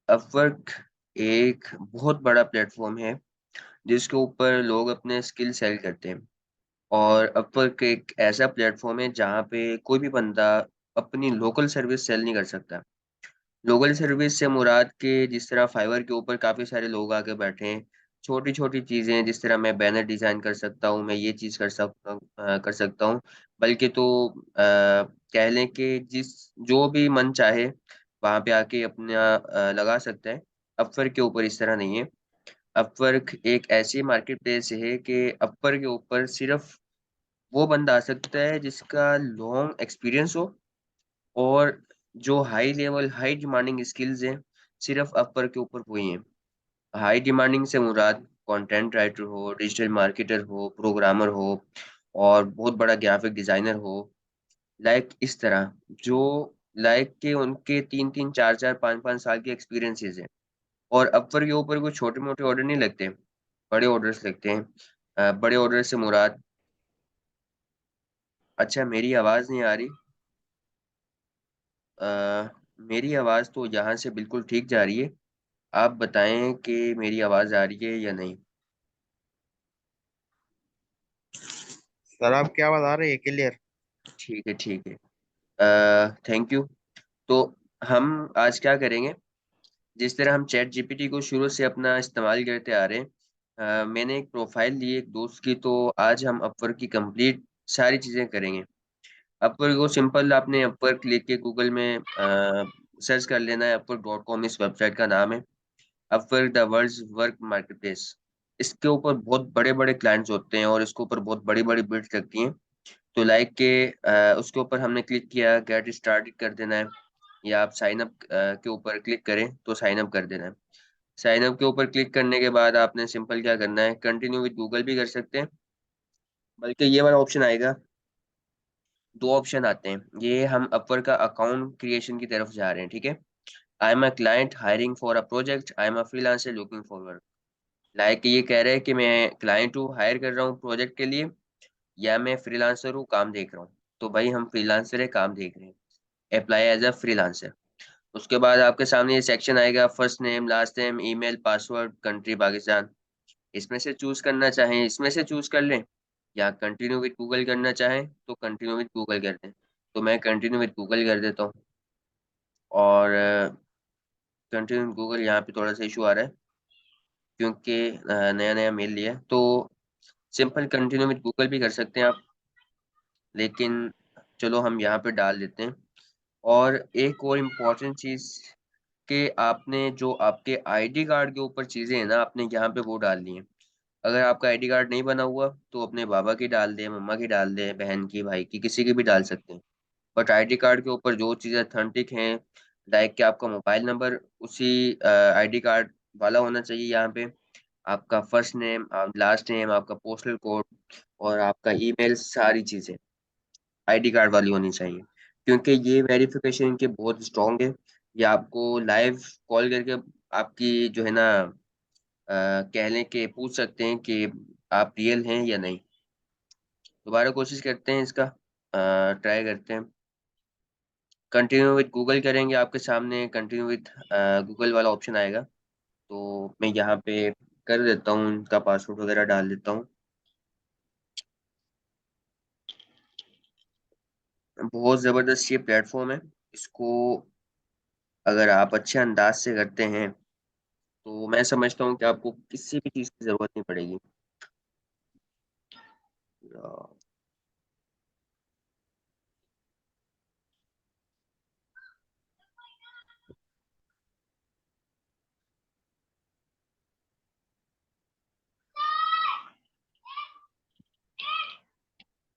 Upwork एक बहुत बड़ा प्लेटफॉर्म है जिसके ऊपर लोग अपने स्किल सेल करते हैं। और अपवर्क एक ऐसा प्लेटफॉर्म है जहाँ पे कोई भी बंदा अपनी लोकल सर्विस सेल नहीं कर सकता। लोकल सर्विस से मुराद के जिस तरह फाइवर के ऊपर काफ़ी सारे लोग आके बैठे हैं, छोटी छोटी चीज़ें जिस तरह मैं बैनर डिज़ाइन कर सकता हूँ, मैं ये चीज़ कर सकता हूँ। बल्कि तो कह लें कि जिस जो भी मन चाहे वहाँ पे आके अपना लगा सकता है। अपवर्क के ऊपर इस तरह नहीं है। अपवर्क एक ऐसी मार्केट प्लेस है कि अपवर्क के ऊपर सिर्फ वो बंदा आ सकता है जिसका लॉन्ग एक्सपीरियंस हो, और जो high level high demanding skills हैं सिर्फ अपवर्क के ऊपर हुई हैं। हाई डिमांडिंग से मुराद कंटेंट राइटर हो, डिजिटल मार्केटर हो, प्रोग्रामर हो, और बहुत बड़ा ग्राफिक डिजाइनर हो। लाइक इस तरह जो लाइक के उनके 3-3 4-4 5-5 साल के एक्सपीरियंसेस हैं। और अपवर्क के ऊपर कोई छोटे मोटे ऑर्डर नहीं लगते, बड़े ऑर्डर्स लगते हैं। बड़े ऑर्डर से मुराद। अच्छा, मेरी आवाज़ नहीं आ रही। अ, मेरी आवाज़ तो यहाँ से बिल्कुल ठीक जा रही है। आप बताएं कि मेरी आवाज़ आ रही है या नहीं। सर आपकी आवाज आ रही है क्लियर। ठीक है, ठीक है। Thank you. तो हम आज क्या करेंगे, जिस तरह हम चैट जीपीटी को शुरू से अपना इस्तेमाल करते आ रहे हैं। मैंने एक प्रोफाइल ली एक दोस्त की, तो आज हम अपवर्क की कंप्लीट सारी चीज़ें करेंगे। अपवर्क को सिंपल आपने अपवर्क लिख के गूगल में सर्च कर लेना है। upwork.com इस वेबसाइट का नाम है। Upwork the world's work marketplace. इसके ऊपर बहुत बड़े बड़े क्लाइंट्स होते हैं और इसके ऊपर बहुत बड़ी बड़ी बिल्ड्स लगती हैं। तो लाइक के उसके ऊपर हमने क्लिक किया, गेट स्टार्टेड कर देना है। या आप साइन अप के ऊपर क्लिक करें तो साइन अप कर देना है। साइन अप के ऊपर क्लिक करने के बाद आपने सिंपल क्या करना है, कंटिन्यू विद गूगल भी कर सकते हैं। बल्कि ये वाला ऑप्शन आएगा। दो ऑप्शन आते हैं, ये हम अपवर का अकाउंट क्रिएशन की तरफ जा रहे हैं, ठीक है। आई am a client hiring for a project, I am a freelancer looking for work. Like ये कह रहे हैं कि मैं क्लाइंट हूँ, हायर कर रहा हूँ प्रोजेक्ट के लिए, या मैं फ्रीलांसर हूँ, काम देख रहा हूँ। तो भाई हम फ्रीलांसर है, काम देख रहे हैं। Apply as a freelancer. उसके बाद आपके सामने ये सेक्शन आएगा, first name, last name, email, password, country Pakistan. इसमें से चूज करना चाहें इसमें से चूज कर लें, या कंटिन्यू विद गूगल करना चाहें तो कंटिन्यू विद गूगल कर दें। तो मैं कंटिन्यू विद गूगल कर देता हूँ। और कंटिन्यू विद गूगल यहाँ पे थोड़ा सा इशू आ रहा है, क्योंकि नया नया मेल लिया है। तो सिंपल कंटिन्यू विद गूगल भी कर सकते हैं आप, लेकिन चलो हम यहाँ पे डाल देते हैं। और एक और इम्पॉर्टेंट चीज़, कि आपने जो आपके आईडी कार्ड के ऊपर चीज़ें हैं ना, आपने यहाँ पे वो डालनी है। अगर आपका आईडी कार्ड नहीं बना हुआ तो अपने बाबा की डाल दें, मम्मा की डाल दें, बहन की, भाई की, किसी की भी डाल सकते हैं। बट आईडी कार्ड के ऊपर जो चीज़ें अथेंटिक हैं, लाइक कि आपका मोबाइल नंबर उसी आईडी कार्ड वाला होना चाहिए यहाँ पे। आपका फर्स्ट नेम, लास्ट नेम, आपका पोस्टल कोड, और आपका ईमेल, सारी चीज़ें आईडी कार्ड वाली होनी चाहिए। क्योंकि ये वेरिफिकेशन इनके बहुत स्ट्रांग है। ये आपको लाइव कॉल करके आपकी जो है ना, कह लें कि पूछ सकते हैं कि आप रियल हैं या नहीं। दोबारा कोशिश करते हैं इसका, ट्राई करते हैं। कंटिन्यू विद गूगल करेंगे, आपके सामने कंटिन्यू विद गूगल वाला ऑप्शन आएगा। तो मैं यहाँ पे कर देता हूँ, उनका पासवर्ड वगैरह डाल देता हूँ। बहुत ज़बरदस्त ये प्लेटफॉर्म है। इसको अगर आप अच्छे अंदाज से करते हैं तो मैं समझता हूँ कि आपको किसी भी चीज़ की ज़रूरत नहीं पड़ेगी।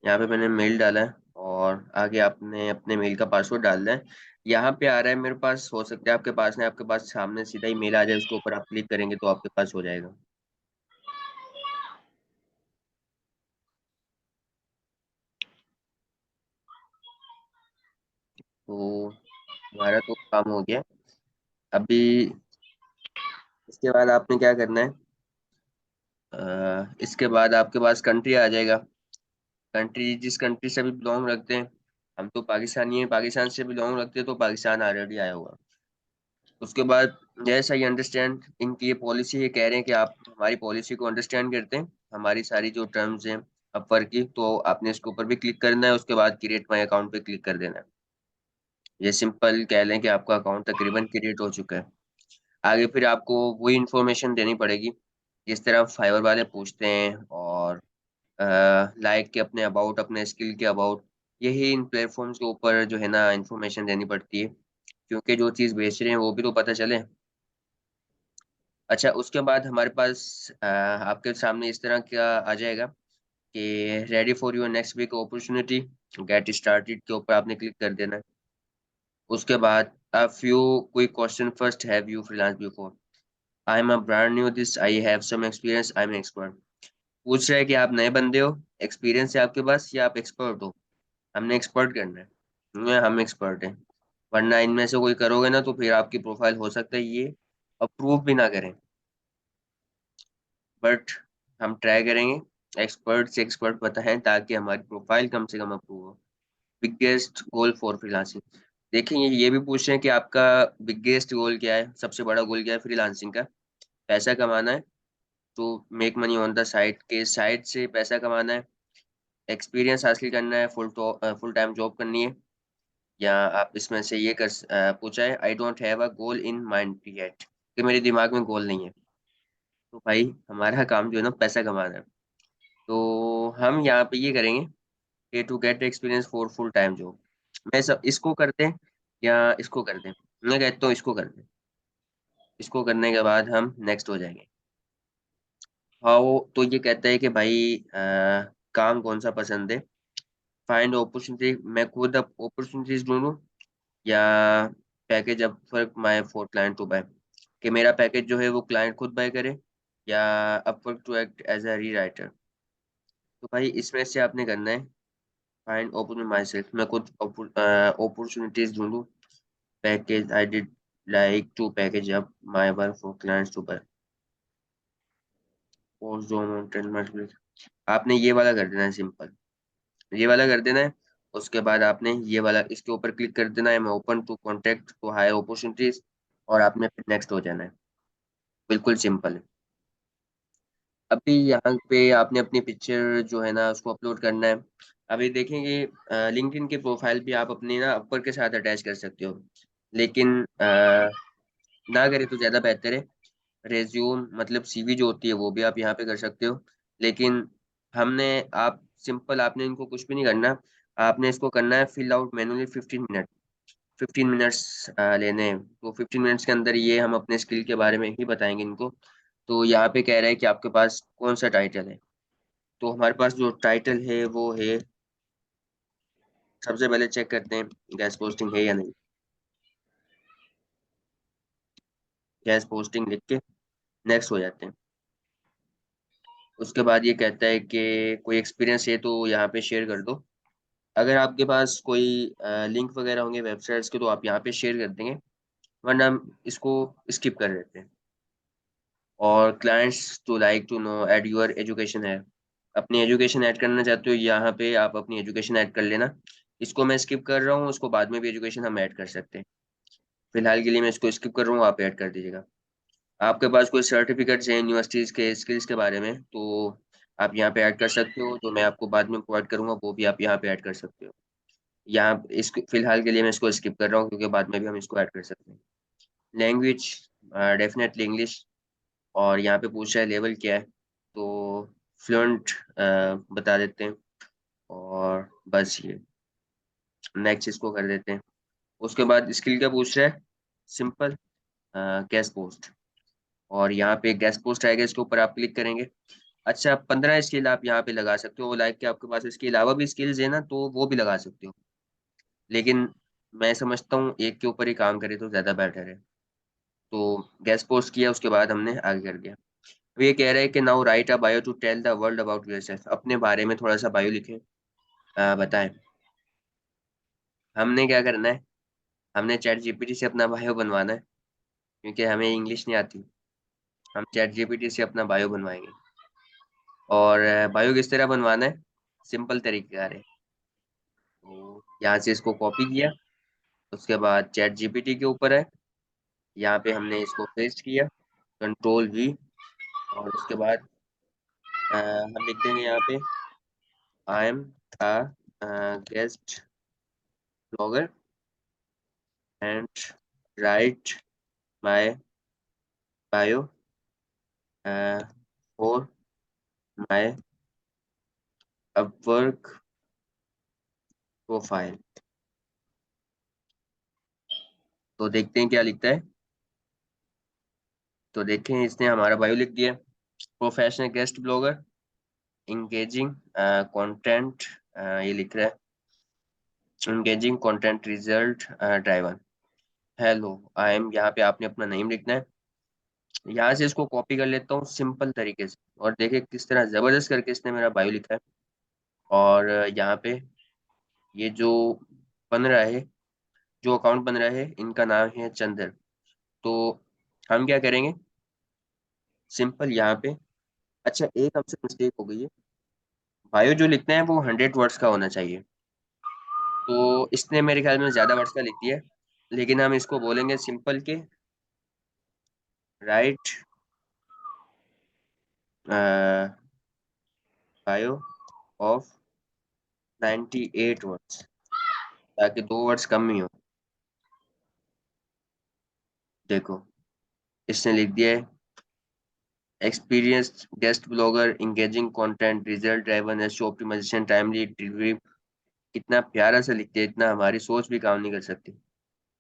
यहाँ पे मैंने मेल डाला है, और आगे आपने अपने मेल का पासवर्ड डालना है। यहाँ पे आ रहा है मेरे पास, हो सकता है आपके पास नहीं, आपके पास सामने सीधा ही मेल आ जाए, उसके ऊपर आप क्लिक करेंगे तो आपके पास हो जाएगा। तो हमारा तो काम हो गया। अभी इसके बाद आपने क्या करना है, इसके बाद आपके पास कंट्री आ जाएगा। कंट्री जिस कंट्री से भी बिलोंग रखते हैं, हम तो पाकिस्तानी हैं, पाकिस्तान से बिलोंग रखते हैं तो पाकिस्तान ऑलरेडी आया होगा। उसके बाद यस आई अंडरस्टैंड, इनकी ये पॉलिसी ये कह रहे हैं कि आप हमारी पॉलिसी को अंडरस्टैंड करते हैं, हमारी सारी जो टर्म्स हैं अपवर की, तो आपने इसके ऊपर भी क्लिक करना है, उसके बाद क्रिएट माई अकाउंट पे क्लिक कर देना है। ये सिंपल कह लें कि आपका अकाउंट तकरीबन क्रिएट हो चुका है। आगे फिर आपको वही इंफॉर्मेशन देनी पड़ेगी जिस तरह फाइवर वाले पूछते हैं, और लाइक के अपने अबाउट, अपने स्किल के अबाउट, यही इन प्लेटफॉर्म्स के ऊपर जो है ना इंफॉर्मेशन देनी पड़ती है, क्योंकि जो चीज़ बेच रहे हैं वो भी तो पता चले। अच्छा, उसके बाद हमारे पास आपके सामने इस तरह का आ जाएगा कि ready for your next big opportunity, get started के ऊपर आपने क्लिक कर देना है। उसके बाद a few quick question, first have you freelance before, I am a brand new this, I have some experience, I am expert. पूछ रहा है कि आप नए बंदे हो, एक्सपीरियंस है आपके पास, या आप एक्सपर्ट हो। हमने एक्सपर्ट करना है, हम एक्सपर्ट हैं, वरना इनमें से कोई करोगे ना तो फिर आपकी प्रोफाइल हो सकता है ये अप्रूव भी ना करें, बट हम ट्राई करेंगे एक्सपर्ट से एक्सपर्ट बताएं ताकि हमारी प्रोफाइल कम से कम अप्रूव हो। बिगेस्ट गोल फॉर फ्रीलांसिंग, देखेंगे ये भी पूछ रहे हैं कि आपका बिगेस्ट गोल क्या है, सबसे बड़ा गोल क्या है फ्रीलांसिंग का। पैसा कमाना है, तो make money on the side, के साइड से पैसा कमाना है, एक्सपीरियंस हासिल करना है, फुल टाइम जॉब करनी है, या आप इसमें से ये पूछा है I don't have a goal in mind yet, कि मेरे दिमाग में गोल नहीं है। तो भाई हमारा काम जो है ना पैसा कमाना है, तो हम यहाँ पे ये करेंगे कि to get experience for full time job. मैं सब इसको करते हैं या इसको करते हैं, मैं कहता हूँ इसको करते हैं। इसको करने के बाद हम नेक्स्ट हो जाएंगे। हाँ, वो तो ये कहता है कि भाई काम कौन सा पसंद है, फाइंड अपॉर्चुनिटी, मैं खुद अपॉर्चुनिटीज ढूंढूं, या package up for my for client to buy, कि मेरा पैकेज जो है वो क्लाइंट खुद बाय करे, या Upwork to act as a rewriter. तो भाई इसमें से आपने करना है फाइंड अपॉर्चुनिटी माई सेल्फ, मैं खुद अपॉर्चुनिटीज ढूंढूं, package I did like to package up my work for clients to buy, post जो अमाउंट, आपने ये वाला कर देना है सिंपल, ये वाला कर देना है। उसके बाद आपने ये वाला इसके ऊपर क्लिक कर देना है, मैं open to contact to high opportunities, और आपने फिर नेक्स्ट हो जाना है। बिल्कुल सिंपल है। अभी यहाँ पे आपने अपनी पिक्चर जो है ना उसको अपलोड करना है। अभी देखेंगे लिंक्डइन के प्रोफाइल भी आप अपनी ना अपर के साथ अटैच कर सकते हो, लेकिन ना करें तो ज़्यादा बेहतर है। रेज्यूम मतलब सीवी जो होती है वो भी आप यहाँ पे कर सकते हो, लेकिन हमने आप सिंपल आपने इनको कुछ भी नहीं करना, आपने इसको करना है fill out manually 15 minute, 15 minutes लेने हैं। तो 15 मिनट्स के अंदर ये हम अपने स्किल के बारे में ही बताएंगे इनको। तो यहाँ पे कह रहा है कि आपके पास कौन सा टाइटल है, तो हमारे पास जो टाइटल है वो है, सबसे पहले चेक करते हैं गैस पोस्टिंग है या नहीं। गैस पोस्टिंग लिख के नेक्स्ट हो जाते हैं। उसके बाद ये कहता है कि कोई एक्सपीरियंस है तो यहाँ पे शेयर कर दो। अगर आपके पास कोई लिंक वगैरह होंगे वेबसाइट्स के तो आप यहाँ पे शेयर कर देंगे, वरना हम इसको स्किप कर देते हैं। और clients to like to know add your education है, अपनी एजुकेशन ऐड करना चाहते हो यहाँ पे आप अपनी एजुकेशन ऐड कर लेना। इसको मैं स्किप कर रहा हूँ, उसको बाद में भी एजुकेशन हम ऐड कर सकते हैं। फिलहाल के लिए मैं इसको स्किप कर रहा हूँ, आप ऐड कर दीजिएगा। आपके पास कोई सर्टिफिकेट्स हैं यूनिवर्सिटीज के स्किल्स के बारे में तो आप यहाँ पे ऐड कर सकते हो, तो मैं आपको बाद में प्रोवाइड करूंगा, वो भी आप यहाँ पे ऐड कर सकते हो। यहाँ इसको फिलहाल के लिए मैं इसको स्किप कर रहा हूँ क्योंकि बाद में भी हम इसको ऐड कर सकते हैं। लैंग्वेज डेफिनेटली इंग्लिश, और यहाँ पे पूछ रहा है लेवल क्या है, तो फ्लुएंट बता देते हैं, और बस ये नेक्स्ट इसको कर देते हैं। उसके बाद स्किल क्या पूछ रहा है, सिंपल गेस्ट पोस्ट, और यहाँ पे गेस्ट पोस्ट आएगा, इसके ऊपर आप क्लिक करेंगे। अच्छा, 15 स्किल आप यहाँ पे लगा सकते हो, लाइक कि आपके पास इसके अलावा भी स्किल्स है ना तो वो भी लगा सकते हो, लेकिन मैं समझता हूँ एक के ऊपर ही काम करे तो ज़्यादा बेटर है। तो गेस्ट पोस्ट किया, उसके बाद हमने आगे कर दिया। अब ये कह रहा है कि now write a bio to tell the world about yourself, अपने बारे में थोड़ा सा बायो लिखें, बताएं। हमने क्या करना है, हमने चैट जीपीटी से अपना बायो बनवाना है, क्योंकि हमें इंग्लिश नहीं आती। हम चैट जीपीटी से अपना बायो बनवाएंगे, और बायो किस तरह बनवाना है, सिंपल तरीका है। तो यहाँ से इसको कॉपी किया, उसके बाद चैट जीपीटी के ऊपर है, यहाँ पे हमने इसको पेस्ट किया, Ctrl+V, और उसके बाद हम लिख देंगे यहाँ पे आई am a guest blogger and right my bio for my Upwork profile. तो देखते हैं क्या लिखता है। तो देखें, इसने हमारा बायो लिख दिया, professional guest blogger, engaging content, ये लिख रहा है engaging content result driven. Hello I am, यहाँ पे आपने अपना नेम लिखना है। यहाँ से इसको कॉपी कर लेता हूँ सिंपल तरीके से, और देखिए किस तरह जबरदस्त करके इसने मेरा बायो लिखा है। और यहाँ पे ये जो बन रहा है, जो अकाउंट बन रहा है, इनका नाम है चंदर। तो हम क्या करेंगे, सिंपल यहाँ पे, अच्छा एक हमसे मिस्टेक हो गई है, बायो जो लिखना है वो 100 वर्ड्स का होना चाहिए। तो इसने मेरे ख्याल में ज्यादा वर्ड्स का लिख दिया है, लेकिन हम इसको बोलेंगे सिंपल के राइट बायो ऑफ 98 वर्ड्स, ताकि 2 वर्ड्स कम ही हो। देखो, इसने लिख दिया है experienced guest blogger, engaging content, result driven, SEO optimization, timely delivery. कितना प्यारा सा लिखते हैं, इतना हमारी सोच भी काम नहीं कर सकती।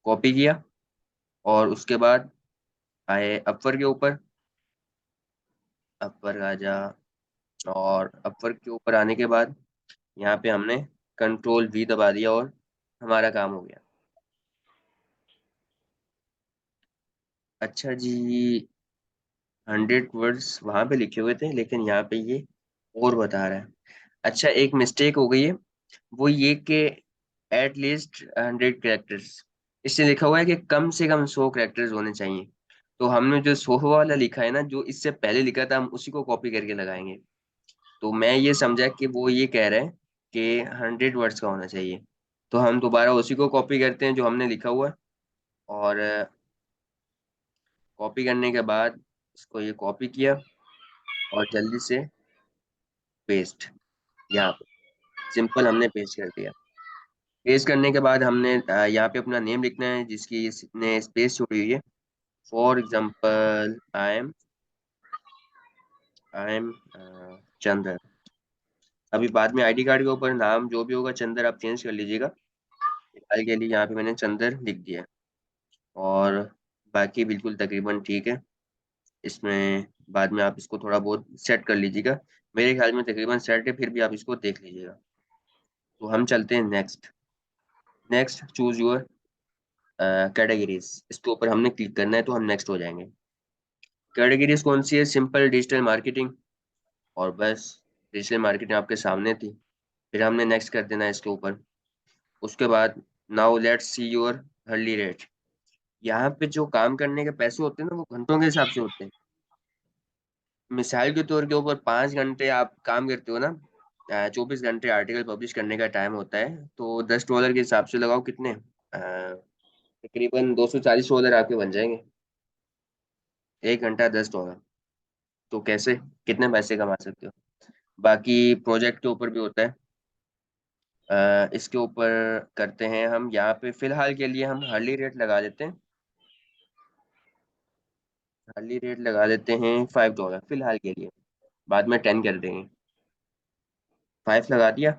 कॉपी किया, और उसके बाद आए अपवर के ऊपर, अपवर आ जा, और अपवर के ऊपर आने के बाद यहाँ पे हमने Ctrl+V दबा दिया, और हमारा काम हो गया। अच्छा जी, 100 वर्ड्स वहां पे लिखे हुए थे, लेकिन यहाँ पे ये और बता रहा है। अच्छा, एक मिस्टेक हो गई है, वो ये कि एटलीस्ट 100 कैरेक्टर्स, इससे लिखा हुआ है कि कम से कम 100 कैरेक्टर्स होने चाहिए। तो हमने जो 100 वाला लिखा है ना, जो इससे पहले लिखा था, हम उसी को कॉपी करके लगाएंगे। तो मैं ये समझा कि वो ये कह रहे हैं कि 100 वर्ड्स का होना चाहिए। तो हम दोबारा उसी को कॉपी करते हैं जो हमने लिखा हुआ है, और कॉपी करने के बाद इसको ये कॉपी किया, और जल्दी से पेस्ट, यहाँ पे सिंपल हमने पेस्ट कर दिया। पेस्ट करने के बाद हमने यहाँ पे अपना नेम लिखना है जिसकी इसने स्पेस छोड़ी हुई है। For example I am Chander. अभी बाद में आईडी कार्ड के ऊपर नाम जो भी होगा चंदर आप चेंज कर लीजिएगा। फिलहाल के लिए यहाँ पे मैंने चंदर लिख दिया, और बाकी बिल्कुल तकरीबन ठीक है। इसमें बाद में आप इसको थोड़ा बहुत सेट कर लीजिएगा, मेरे ख्याल में तकरीबन सेट है, फिर भी आप इसको देख लीजिएगा। तो हम चलते हैं next. Next choose your categories, इसके ऊपर हमने क्लिक करना है, तो हम नेक्स्ट हो जाएंगे। कैटेगरीज कौन सी है, सिंपल डिजिटल मार्केटिंग, और बस डिजिटल मार्केटिंग आपके सामने थी। फिर हमने नेक्स्ट कर देना है इसके ऊपर। उसके बाद now let's see your Hurley rate. यहाँ पे जो काम करने के पैसे होते हैं ना, वो घंटों के हिसाब से होते हैं। मिसाल के तौर के ऊपर 5 घंटे आप काम करते हो ना, 24 घंटे आर्टिकल पब्लिश करने का टाइम होता है, तो $10 के हिसाब से लगाओ कितने, तकरीबन $240 आपके बन जाएंगे। 1 घंटा $10, तो कैसे, कितने पैसे कमा सकते हो। बाकी प्रोजेक्ट के ऊपर भी होता है। इसके ऊपर करते हैं हम, यहाँ पे फिलहाल के लिए हम हार्ली रेट लगा देते हैं। हार्ली रेट लगा देते हैं $5 फिलहाल के लिए, बाद में 10 कर देंगे। 5 लगा दिया।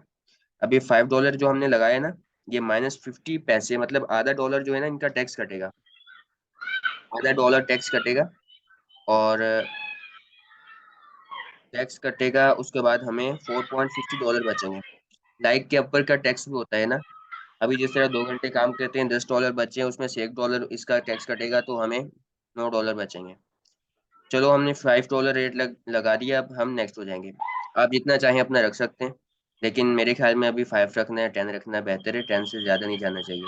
अभी $5 जो हमने लगाया ना, ये -50 पैसे, मतलब आधा डॉलर जो है ना, इनका टैक्स कटेगा। आधा डॉलर टैक्स कटेगा, और टैक्स कटेगा, उसके बाद हमें $4.50 बचेंगे। लाइक के ऊपर का टैक्स भी होता है ना। अभी जिस तरह 2 घंटे काम करते हैं, $10 बचे हैं, उसमें से $1 इसका टैक्स कटेगा, तो हमें $9 बचेंगे। चलो, हमने $5 रेट लगा दिया, अब हम नेक्स्ट हो जाएंगे। आप जितना चाहें अपना रख सकते हैं, लेकिन मेरे ख्याल में अभी 5 रखना है, 10 रखना बेहतर है, 10 से ज़्यादा नहीं जाना चाहिए।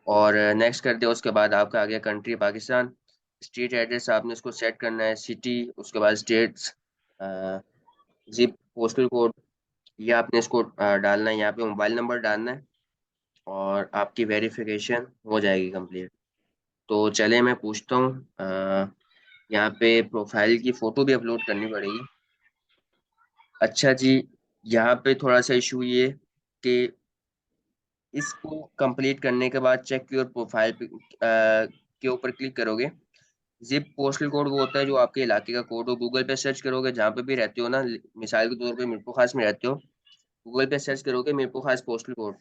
और नेक्स्ट कर दिया, उसके बाद आपका आ गया कंट्री पाकिस्तान। स्ट्रीट एड्रेस आपने उसको सेट करना है, सिटी, उसके बाद स्टेट्स, जिप पोस्टल कोड, ये आपने इसको डालना है, यहाँ पे मोबाइल नंबर डालना है, और आपकी वेरिफिकेशन हो जाएगी कंप्लीट। तो चले मैं पूछता हूँ। यहाँ पे प्रोफाइल की फोटो भी अपलोड करनी पड़ेगी। अच्छा जी, यहाँ पे थोड़ा सा इशू ये कि इसको कंप्लीट करने के बाद चेक योर प्रोफाइल पे के ऊपर क्लिक करोगे। जिप पोस्टल कोड वो होता है जो आपके इलाके का कोड हो। गूगल पे सर्च करोगे जहाँ पे भी रहते हो ना, मिसाल के तौर पे मिरपुर खास में रहते हो, गूगल पे सर्च करोगे मिरपुर खास पोस्टल कोड,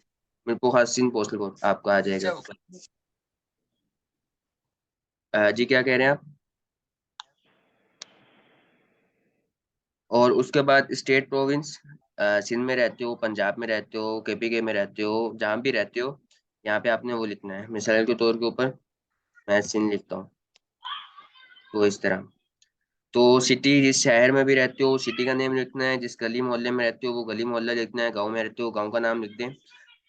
मिरपुर खास सिंध पोस्टल कोड आपका आ जाएगा। जी क्या कह रहे हैं आप? और उसके बाद स्टेट प्रोविंस, सिंध में रहते हो, पंजाब में रहते हो, केपीके में रहते हो, जहाँ भी रहते हो, यहाँ पे आपने वो लिखना है। मिसाल के तौर के ऊपर मैं सिंध लिखता हूँ, तो इस तरह। तो सिटी, जिस शहर में भी रहते हो सिटी का नेम लिखना है, जिस गली मोहल्ले में रहते हो वो गली मोहल्ला लिखना है, गांव में रहते हो गांव का नाम लिख दें।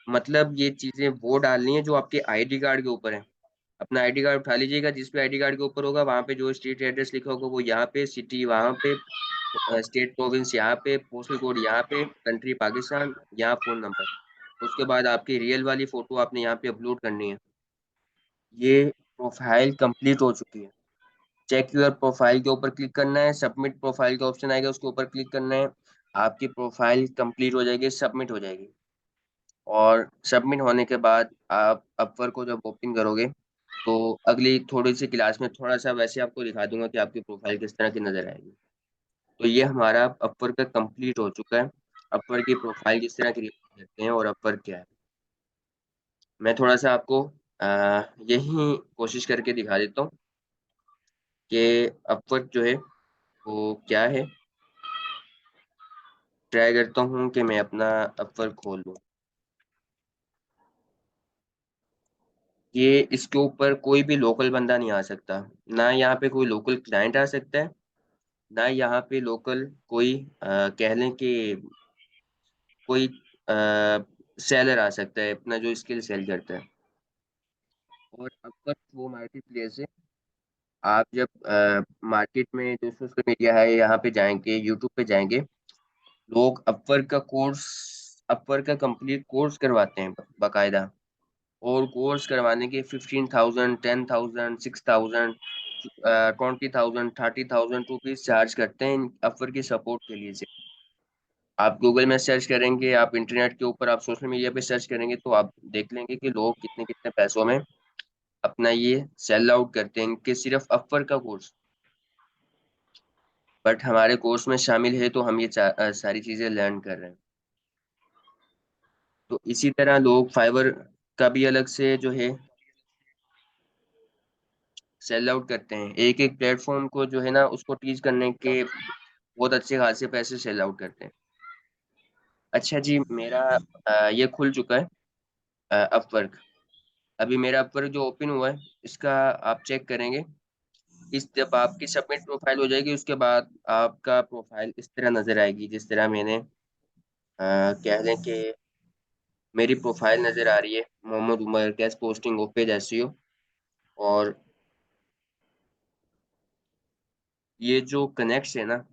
मतलब ये चीजें वो डालनी है जो आपके आईडी कार्ड के ऊपर है। अपना आईडी कार्ड उठा लीजिएगा, जिस पे आईडी कार्ड के ऊपर होगा वहाँ पे जो स्ट्रीट एड्रेस लिखा होगा वो यहाँ पे, सिटी वहाँ पे, स्टेट प्रोविंस यहाँ पे, पोस्टल कोड यहाँ पे, कंट्री पाकिस्तान, यहाँ फोन नंबर। उसके बाद आपकी रियल वाली फोटो आपने यहाँ पे अपलोड करनी है। ये प्रोफाइल कंप्लीट हो चुकी है। चेक योर प्रोफाइल के ऊपर क्लिक करना है, सबमिट प्रोफाइल का ऑप्शन आएगा उसके ऊपर क्लिक करना है। आपकी प्रोफाइल कंप्लीट हो जाएगी, सबमिट हो जाएगी। और सबमिट होने के बाद आप अपवर को जब ओपन करोगे तो अगली थोड़ी सी क्लास में थोड़ा सा वैसे आपको दिखा दूंगा कि आपकी प्रोफाइल किस तरह की नजर आएगी। तो ये हमारा अपवर का कंप्लीट हो चुका है। अपवर की प्रोफाइल किस तरह क्रिएट करते हैं और अपवर क्या है, मैं थोड़ा सा आपको यही कोशिश करके दिखा देता हूँ कि अपवर जो है वो क्या है। ट्राई करता हूँ कि मैं अपना अपवर खोल लूँ। ये इसके ऊपर कोई भी लोकल बंदा नहीं आ सकता, ना यहाँ पे कोई लोकल क्लाइंट आ सकता है, ना यहाँ पे लोकल कोई कह लें कि कोई सेलर आ सकता है अपना जो स्किल सेल करता है। और अपवर वो मार्केट प्लेस है। आप जब मार्केट में जो सोशल मीडिया है यहाँ पे जाएंगे, यूट्यूब पे जाएंगे, लोग अपवर का कोर्स, अपवर का कंप्लीट कोर्स करवाते हैं बाकायदा। और कोर्स करवाने के 15,000, 10,000, 6,000, 20,000, 30,000 रुपीज चार्ज करते हैं अपवर की सपोर्ट के लिए। आप गूगल में सर्च करेंगे, आप इंटरनेट के ऊपर, आप सोशल मीडिया पे सर्च करेंगे तो आप देख लेंगे कि लोग कितने कितने पैसों में अपना ये सेल आउट करते हैं कि सिर्फ अपवर का कोर्स। बट हमारे कोर्स में शामिल है तो हम ये सारी चीजें लर्न कर रहे हैं। तो इसी तरह लोग फाइवर का भी अलग से जो है सेल आउट करते हैं। एक एक प्लेटफॉर्म को जो है ना उसको टीच करने के बहुत अच्छे खासे पैसे सेल आउट करते हैं। अच्छा जी, मेरा ये खुल चुका है अपवर्क। अभी मेरा अपवर्क जो ओपन हुआ है इसका आप चेक करेंगे। इस जब आपकी सबमिट प्रोफाइल हो जाएगी उसके बाद आपका प्रोफाइल इस तरह नजर आएगी जिस तरह मैंने कह लें कि मेरी प्रोफाइल नजर आ रही है, Mohammad Umar guest posting on page SEO. और ये जो कनेक्ट्स है ना,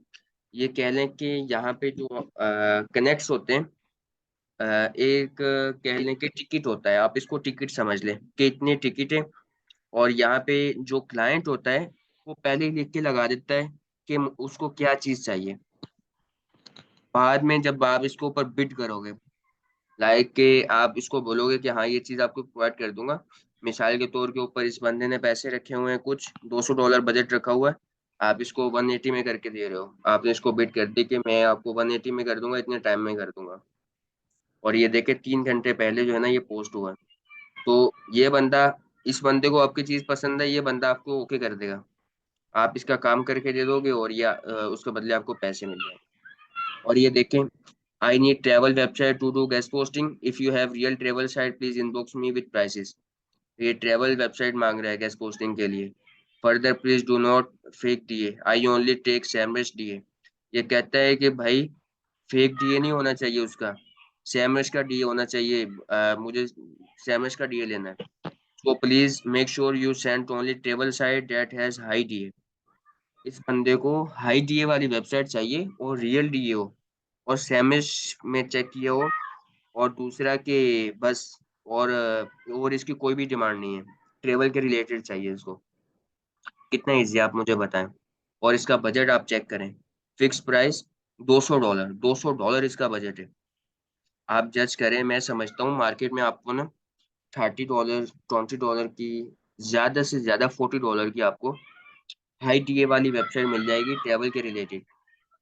ये कह लें कि यहाँ पे जो कनेक्ट्स होते हैं, एक कह लें कि टिकट होता है, आप इसको टिकट समझ लें कि इतने टिकट है। और यहाँ पे जो क्लाइंट होता है वो पहले ही लिख के लगा देता है कि उसको क्या चीज़ चाहिए। बाद में जब आप इसके ऊपर बिड करोगे, लाइक कि आप इसको बोलोगे कि हाँ ये चीज़ आपको प्रोवाइड कर दूंगा। मिसाल के तौर के ऊपर इस बंदे ने पैसे रखे हुए हैं, कुछ $200 बजट रखा हुआ है, आप इसको 180 में करके दे रहे हो, आपने इसको बिड कर दी कि मैं आपको 180 में कर दूंगा, इतने टाइम में कर दूंगा। और ये देखे 3 घंटे पहले जो है ना ये पोस्ट हुआ है। तो ये बंदा, इस बंदे को आपकी चीज़ पसंद है, ये बंदा आपको ओके कर देगा। आप इसका काम करके दे दोगे और या उसके बदले आपको पैसे मिल जाएंगे। और ये देखें, I need travel website to do guest posting, if you have real travel site please inbox me with prices. ये ट्रैवल वेबसाइट मांग रहा है गेस्ट पोस्टिंग के लिए। Further please do not fake DA, I only take SEMrush DA. ये कहता है कि भाई फेक डीए नहीं होना चाहिए उसका, सैमरस का डीए होना चाहिए। मुझे सैमरस का डीए लेना है। तो please make sure you send only travel site that has high DA. इस बंदे को हाई डीए वाली वेबसाइट चाहिए और रियल डीए हो और सैमिश में चेक किया हो। और दूसरा कि बस, और इसकी कोई भी डिमांड नहीं है ट्रेवल के रिलेटेड चाहिए इसको। कितना इजी आप मुझे बताएं। और इसका बजट आप चेक करें। फिक्स प्राइस $200, $200 इसका बजट है। आप जज करें, मैं समझता हूँ मार्केट में आपको ना $30, $20 की, ज्यादा से ज्यादा $40 की आपको हाई टीए वाली वेबसाइट मिल जाएगी ट्रेवल के रिलेटेड।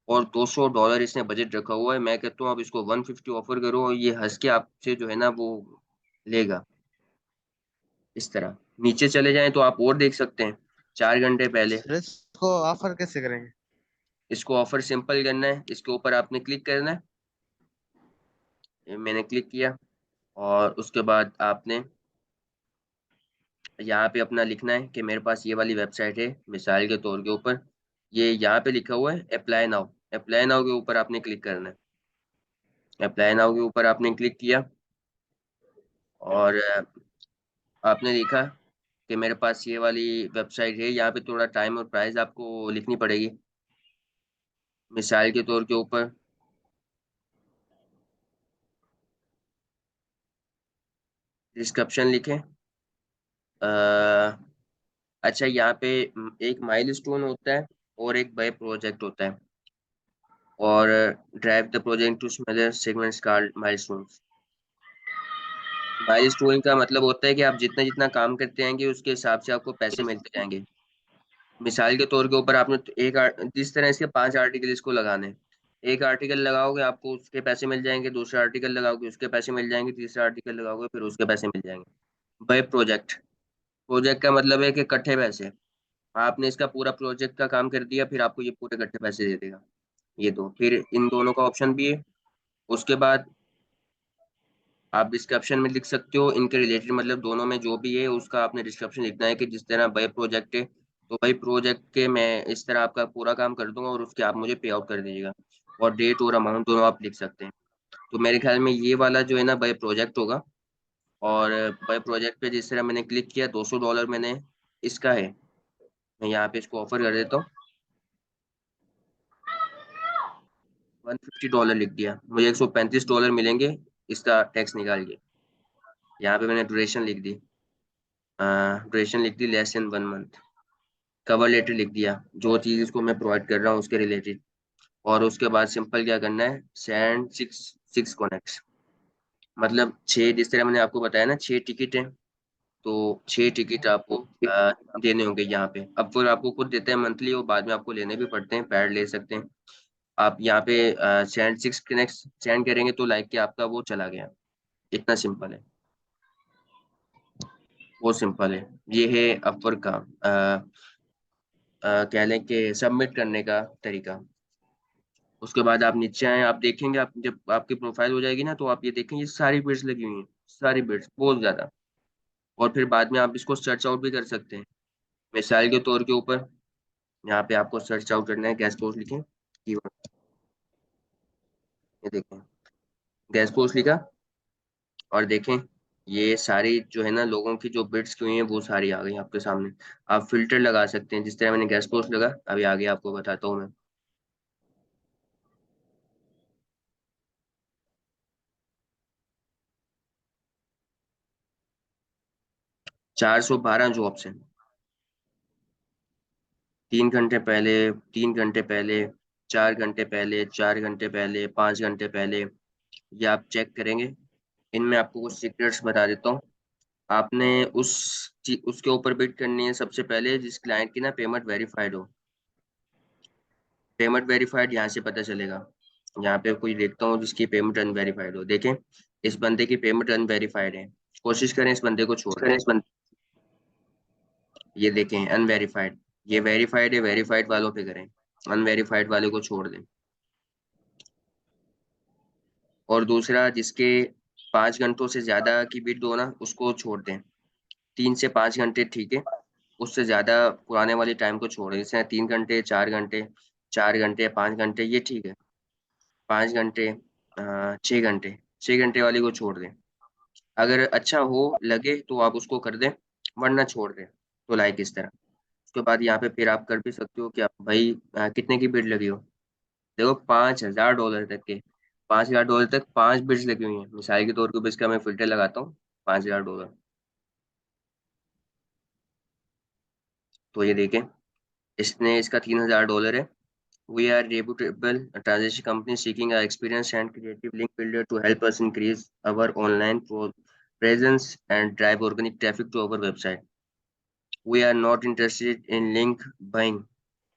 और $200 इसने बजट रखा हुआ है। मैं कहता हूँ आप इसको 150 ऑफर करो और ये हंस के आपसे जो है ना वो लेगा। इस तरह नीचे चले जाएं तो आप और देख सकते हैं 4 घंटे पहले। सर इसको ऑफर कैसे करेंगे? इसको ऑफर सिंपल करना है, इसके ऊपर आपने क्लिक करना है। ये मैंने क्लिक किया। और उसके बाद आपने यहाँ पे अपना लिखना है कि मेरे पास ये वाली वेबसाइट है, मिसाल के तौर के ऊपर ये यहाँ पे लिखा हुआ है अप्लाई नाउ। अप्लाई नाउ के ऊपर आपने क्लिक करना है। अप्लाई नाउ के ऊपर आपने क्लिक किया। और आपने लिखा कि मेरे पास ये वाली वेबसाइट है। यहाँ पे थोड़ा टाइम और प्राइस आपको लिखनी पड़ेगी। मिसाल के तौर के ऊपर डिस्क्रिप्शन लिखें। अच्छा, यहाँ पे एक माइलस्टोन होता है और एक बाय प्रोजेक्ट होता है। और drive the project to smaller segments called milestones. Milestone का मतलब होता है कि आप जितना जितना काम करते जाएंगे उसके हिसाब से आपको पैसे मिलते जाएंगे। मिसाल के तौर के ऊपर आपने जिस तरह इसके 5 आर्टिकल इसको लगाने हैं। एक आर्टिकल लगाओगे आपको उसके पैसे मिल जाएंगे, दूसरा आर्टिकल लगाओगे उसके पैसे मिल जाएंगे, तीसरा आर्टिकल लगाओगे फिर उसके पैसे मिल जाएंगे। बाय प्रोजेक्ट, प्रोजेक्ट का मतलब है कि इकट्ठे पैसे। आपने इसका पूरा प्रोजेक्ट का काम कर दिया फिर आपको ये पूरे इकट्ठे पैसे दे देगा। ये दो, फिर इन दोनों का ऑप्शन भी है। उसके बाद आप डिस्क्रिप्शन में लिख सकते हो इनके रिलेटेड, मतलब दोनों में जो भी है उसका आपने डिस्क्रिप्शन लिखना है कि जिस तरह बाय प्रोजेक्ट है तो भाई प्रोजेक्ट के मैं इस तरह आपका पूरा काम कर दूंगा और उसके आप मुझे पे आउट कर दीजिएगा। और डेट और अमाउंट दोनों आप लिख सकते हैं। तो मेरे ख्याल में ये वाला जो है ना बाय प्रोजेक्ट होगा। और बाय प्रोजेक्ट पे जिस तरह मैंने क्लिक किया $200 मैंने इसका है। मैं यहाँ पे इसको ऑफर कर देता हूँ। $150 लिख दिया, मुझे $135 मिलेंगे इसका टैक्स निकाल के। यहाँ पे मैंने ड्यूरेशन लिख दी। ड्यूरेशन लिख दी less than 1 month. Cover letter लिख दिया जो चीज़ इसको मैं प्रोवाइड कर रहा हूँ उसके रिलेटेड। और उसके बाद सिंपल क्या करना है, सेंड सिक्स सिक्स कॉनेक्ट। मतलब छः, जिस तरह मैंने आपको बताया ना 6 टिकट है। तो 6 टिकट आपको देने होंगे यहाँ पे। अब फिर आपको खुद देते हैं मंथली और बाद में आपको लेने भी पड़ते हैं, पैड ले सकते हैं। आप यहाँ पे सेंड सिक्स कनेक्ट सेंड करेंगे तो लाइक कि आपका वो चला गया। इतना सिंपल है। वो सिंपल है। ये है अपवर्क का कह लें कि सबमिट करने का तरीका। उसके बाद आप नीचे आए, आप देखेंगे, आप जब आपकी प्रोफाइल हो जाएगी ना तो आप ये देखेंगे सारी बिड्स लगी हुई हैं, सारी बिड्स बहुत ज्यादा। और फिर बाद में आप इसको सर्च आउट भी कर सकते हैं। मिसाल के तौर के ऊपर यहाँ पे आपको सर्च आउट करना है, गैस पोस्ट लिखें कीवर्ड। ये देखें, गैस पोस्ट लिखा। और देखें ये सारी जो है ना लोगों की जो बिड्स की हुई हैं वो सारी आ गई आपके सामने। आप फिल्टर लगा सकते हैं, जिस तरह मैंने गैस पोस्ट लगा अभी आगे आपको बताता हूँ मैं। 412 जॉब्स हैं। 3 घंटे पहले, 3 घंटे पहले, 4 घंटे पहले, 4 घंटे पहले, 5 घंटे पहले, ये आप चेक करेंगे। इनमें आपको कुछ सीक्रेट्स बता देता हूँ। आपने उसके ऊपर बिड करनी है सबसे पहले जिस क्लाइंट की ना पेमेंट वेरीफाइड हो। पेमेंट वेरीफाइड यहाँ से पता चलेगा। यहाँ पे कोई देखता हूँ जिसकी पेमेंट अनवेरीफाइड हो। देखें इस बंदे की पेमेंट अनवेरीफाइड है, कोशिश करें इस बंदे को छोड़ दें। ये देखें अनवेरीफाइड। ये वेरीफाइड है, वेरीफाइड वालों पे करें, अनवेरीफाइड वाले को छोड़ दें। और दूसरा जिसके 5 घंटों से ज्यादा की बिड हो ना उसको छोड़ दें। 3 से 5 घंटे ठीक है, उससे ज्यादा पुराने वाले टाइम को छोड़ दें। जैसे 3 घंटे, 4 घंटे, 4 घंटे, 5 घंटे ये ठीक है। 5 घंटे, 6 घंटे, 6 घंटे वाले को छोड़ दें। अगर अच्छा हो लगे तो आप उसको कर दें, वरना छोड़ दें। तो लाइक इस तरह। उसके बाद यहाँ पे फिर आप कर भी सकते हो कि आप भाई कितने की बिड लगी हो। देखो $5,000 तक के, $5,000 तक 5 बिड्स लगी हुई हैं। मिसाल के तौर पर इसका मैं फिल्टर लगाता हूँ $5,000। तो ये देखें, इसने इसका $3000 है। We are reputable transaction company seeking a experienced and creative link builder to help us increase our online presence and drive organic traffic to our website. We are not interested in link buying,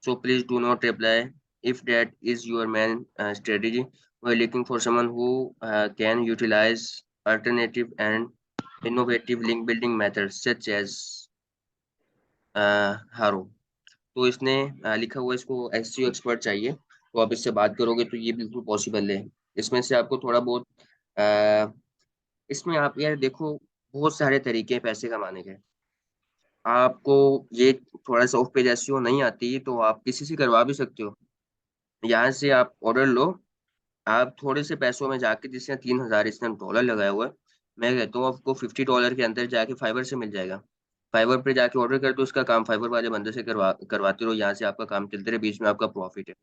so please do not reply if that is your main strategy. We are looking for someone who can utilize alternative and innovative link building methods such as Haro. तो इसने लिखा हुआ इसको SEO expert चाहिए, तो आप इससे बात करोगे तो ये बिल्कुल पॉसिबल है। इसमें से आपको थोड़ा बहुत अ, इसमें आप यार देखो, बहुत सारे तरीके हैं पैसे कमाने के। आपको ये थोड़ा सा ऑफ पेज एसईओ नहीं आती तो आप किसी से करवा भी सकते हो। यहाँ से आप ऑर्डर लो, आप थोड़े से पैसों में जाके, जिसने 3000 इसने डॉलर लगाया हुआ है, मैं कहता हूँ आपको $50 के अंदर जाके फाइवर से मिल जाएगा। फाइवर पे जाके ऑर्डर कर दो उसका काम, फाइवर वाले बंदे से करवाते रहो, यहाँ से आपका काम चलते रहे, बीच में आपका प्रॉफिट है।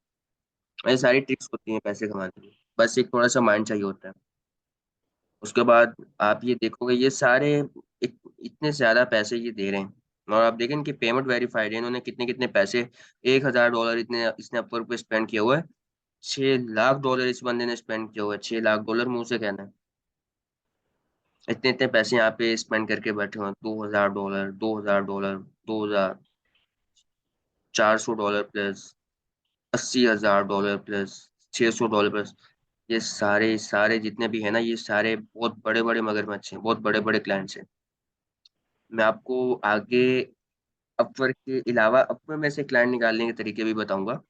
ये सारी ट्रिक्स होती हैं पैसे कमाने की, बस एक थोड़ा सा माइंड चाहिए होता है। उसके बाद आप ये देखोगे ये सारे इतने ज्यादा पैसे ये दे रहे हैं, और आप देखें इनकी पेमेंट वेरीफाइड है, इन्होंने कितने कितने पैसे, $1000 इतने इसने अपवर्क पे स्पेंड किया हुआ है। $6 लाख इस बंदे ने स्पेंड किया हुआ है, $6 लाख मुंह से कहना है। इतने इतने पैसे यहाँ पे स्पेंड करके बैठे हुए हैं, $2000, $2000, 2400 डॉलर प्लस, $80,000 प्लस, $600 प्लस। ये सारे सारे जितने भी है ना, ये सारे बहुत बड़े बड़े मगरमच्छ हैं, बहुत बड़े बड़े क्लाइंट्स हैं। मैं आपको आगे अपवर्क के अलावा अपवर्क में से क्लाइंट निकालने के तरीके भी बताऊंगा।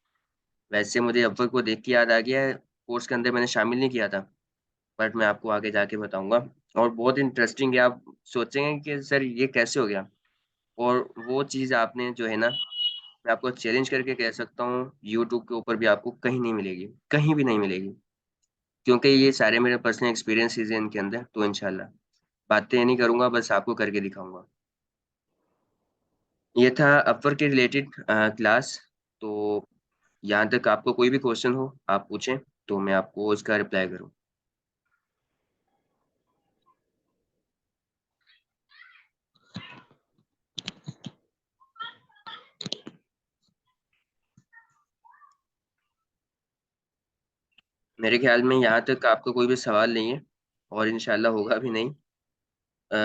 वैसे मुझे अपवर्क को देख के याद आ गया है, कोर्स के अंदर मैंने शामिल नहीं किया था, बट मैं आपको आगे जाके बताऊंगा। और बहुत इंटरेस्टिंग है, आप सोचेंगे कि सर ये कैसे हो गया। और वो चीज़ आपने जो है ना, मैं आपको चैलेंज करके कह सकता हूँ, यूट्यूब के ऊपर भी आपको कहीं नहीं मिलेगी, कहीं भी नहीं मिलेगी। क्योंकि ये सारे मेरे पर्सनल एक्सपीरियंसेस हैं इनके अंदर, तो इंशाल्लाह बातें नहीं करूंगा, बस आपको करके दिखाऊंगा। ये था अपवर्क के रिलेटेड क्लास। तो यहाँ तक आपको कोई भी क्वेश्चन हो आप पूछें, तो मैं आपको इसका रिप्लाई करूँ। मेरे ख्याल में यहाँ तक आपका कोई भी सवाल नहीं है, और इंशाल्लाह होगा भी नहीं। अ,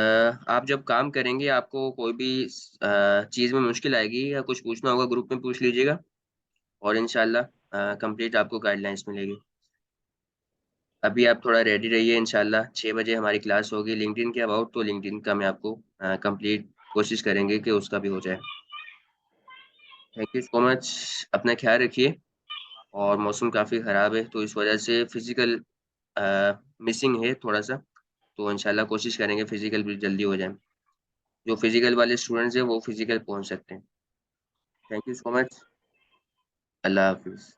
आप जब काम करेंगे आपको कोई भी चीज़ में मुश्किल आएगी या कुछ पूछना होगा, ग्रुप में पूछ लीजिएगा, और इंशाल्लाह कंप्लीट आपको गाइडलाइंस मिलेगी। अभी आप थोड़ा रेडी रहिए, इंशाल्लाह 6 बजे हमारी क्लास होगी लिंक्डइन के अबाउट, तो लिंक्डइन का मैं आपको कंप्लीट कोशिश करेंगे कि उसका भी हो जाए। Thank you so much. अपना ख्याल रखिए। और मौसम काफ़ी ख़राब है, तो इस वजह से फिजिकल मिसिंग है थोड़ा सा, तो इंशाल्लाह कोशिश करेंगे फिजिकल भी जल्दी हो जाए। जो फिजिकल वाले स्टूडेंट्स हैं वो फिजिकल पहुंच सकते हैं। Thank you so much. अल्लाह हाफिज़।